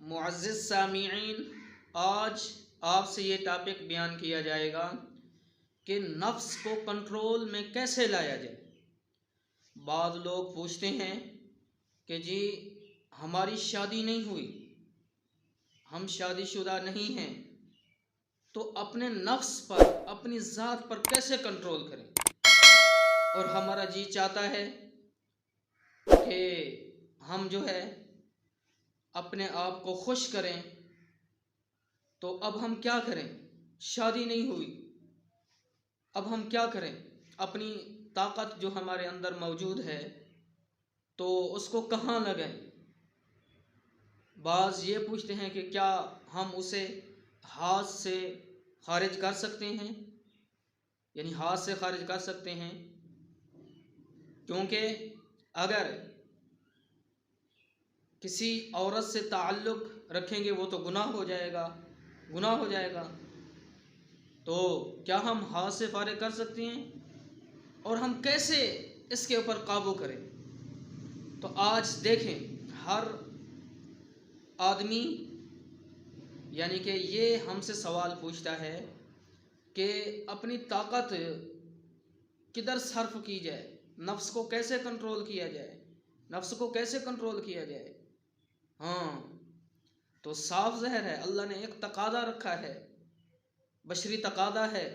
معزز سامعین، آج آپ سے یہ ٹاپک بیان کیا جائے گا کہ نفس کو کنٹرول میں کیسے لایا جائے۔ بعض لوگ پوچھتے ہیں کہ جی ہماری شادی نہیں ہوئی، ہم شادی شدہ نہیں ہیں، تو اپنے نفس پر، اپنی ذات پر کیسے کنٹرول کریں؟ اور ہمارا جی چاہتا ہے کہ ہم جو ہے اپنے آپ کو خوش کریں، تو اب ہم کیا کریں؟ شادی نہیں ہوئی، اب ہم کیا کریں؟ اپنی طاقت جو ہمارے اندر موجود ہے تو اس کو کہاں لگائیں؟ بعض یہ پوچھتے ہیں کہ کیا ہم اسے ہاتھ سے خارج کر سکتے ہیں، یعنی ہاتھ سے خارج کر سکتے ہیں، کیونکہ اگر کسی عورت سے تعلق رکھیں گے وہ تو گناہ ہو جائے گا، تو کیا ہم ہاتھ سے فارغ کر سکتے ہیں؟ اور ہم کیسے اس کے اوپر قابو کریں؟ تو آج دیکھیں، ہر آدمی یعنی کہ یہ ہم سے سوال پوچھتا ہے کہ اپنی طاقت کدھر صرف کی جائے، نفس کو کیسے کنٹرول کیا جائے۔ ہاں، تو صاف ظاہر ہے اللہ نے ایک تقاضا رکھا ہے، بشری تقاضا ہے۔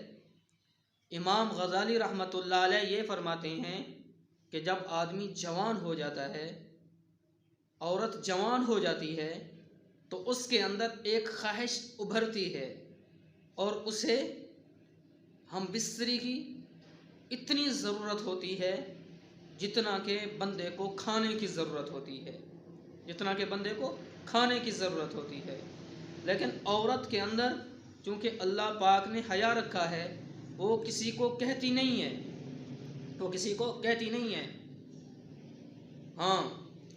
امام غزالی رحمۃ اللہ علیہ یہ فرماتے ہیں کہ جب آدمی جوان ہو جاتا ہے، عورت جوان ہو جاتی ہے، تو اس کے اندر ایک خواہش ابھرتی ہے اور اسے ہم بستری کی اتنی ضرورت ہوتی ہے جتنا کہ بندے کو کھانے کی ضرورت ہوتی ہے، لیکن عورت کے اندر چونکہ اللہ پاک نے حیا رکھا ہے، وہ کسی کو کہتی نہیں ہے، ہاں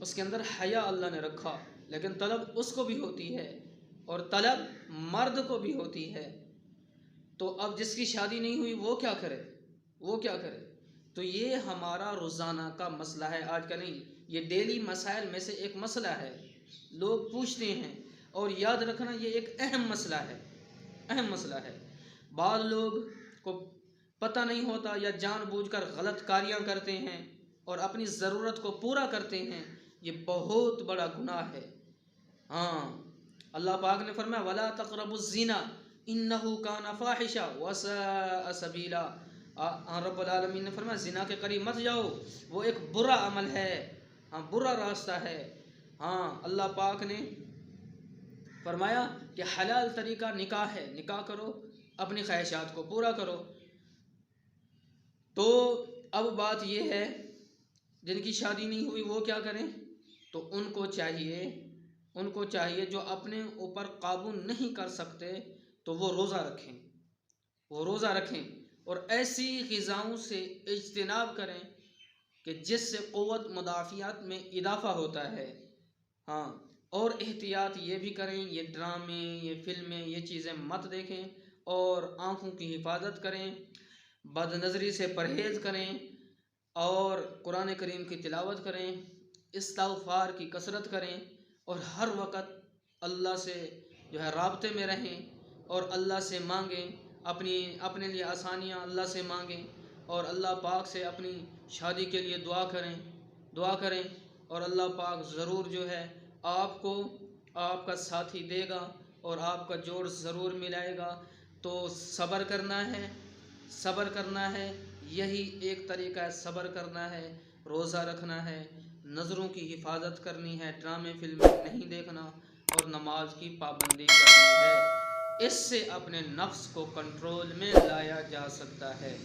اس کے اندر حیا اللہ نے رکھا، لیکن طلب اس کو بھی ہوتی ہے اور طلب مرد کو بھی ہوتی ہے۔ تو اب جس کی شادی نہیں ہوئی وہ کیا کرے؟ تو یہ ہمارا روزانہ کا مسئلہ ہے، آج کا نہیں، یہ ڈیلی مسائل میں سے ایک مسئلہ ہے۔ لوگ پوچھتے ہیں، اور یاد رکھنا یہ ایک اہم مسئلہ ہے۔ بعض لوگ کو پتہ نہیں ہوتا یا جان بوجھ کر غلط کاریاں کرتے ہیں اور اپنی ضرورت کو پورا کرتے ہیں، یہ بہت بڑا گناہ ہے۔ ہاں، اللہ پاک نے فرمایا وَلَا تَقْرَبُوا الزِّنَا إِنَّهُ كَانَ فَاحِشًا وَسَاءَ سَبِيلًا۔ رب العالمین نے فرمایا زنا کے قریب مت جاؤ، وہ ایک برا عمل ہے، ہاں برا راستہ ہے۔ ہاں، اللہ پاک نے فرمایا کہ حلال طریقہ نکاح ہے، نکاح کرو، اپنی خواہشات کو پورا کرو۔ تو اب بات یہ ہے، جن کی شادی نہیں ہوئی وہ کیا کریں؟ تو ان کو چاہیے جو اپنے اوپر قابو نہیں کر سکتے تو وہ روزہ رکھیں اور ایسی غذاؤں سے اجتناب کریں کہ جس سے قوت مدافعت میں اضافہ ہوتا ہے۔ ہاں، اور احتیاط یہ بھی کریں، یہ ڈرامے، یہ فلمیں، یہ چیزیں مت دیکھیں، اور آنکھوں کی حفاظت کریں، بد نظری سے پرہیز کریں، اور قرآن کریم کی تلاوت کریں، استغفار کی کثرت کریں، اور ہر وقت اللہ سے جو ہے رابطے میں رہیں اور اللہ سے مانگیں، اپنے لیے آسانیاں اللہ سے مانگیں، اور اللہ پاک سے اپنی شادی کے لیے دعا کریں، اور اللہ پاک ضرور جو ہے آپ کو آپ کا ساتھی دے گا اور آپ کا جوڑ ضرور ملائے گا۔ تو صبر کرنا ہے، یہی ایک طریقہ ہے، صبر کرنا ہے، روزہ رکھنا ہے، نظروں کی حفاظت کرنی ہے، ڈرامے فلمیں نہیں دیکھنا، اور نماز کی پابندی کرنی ہے۔ اس سے اپنے نفس کو کنٹرول میں لایا جا سکتا ہے۔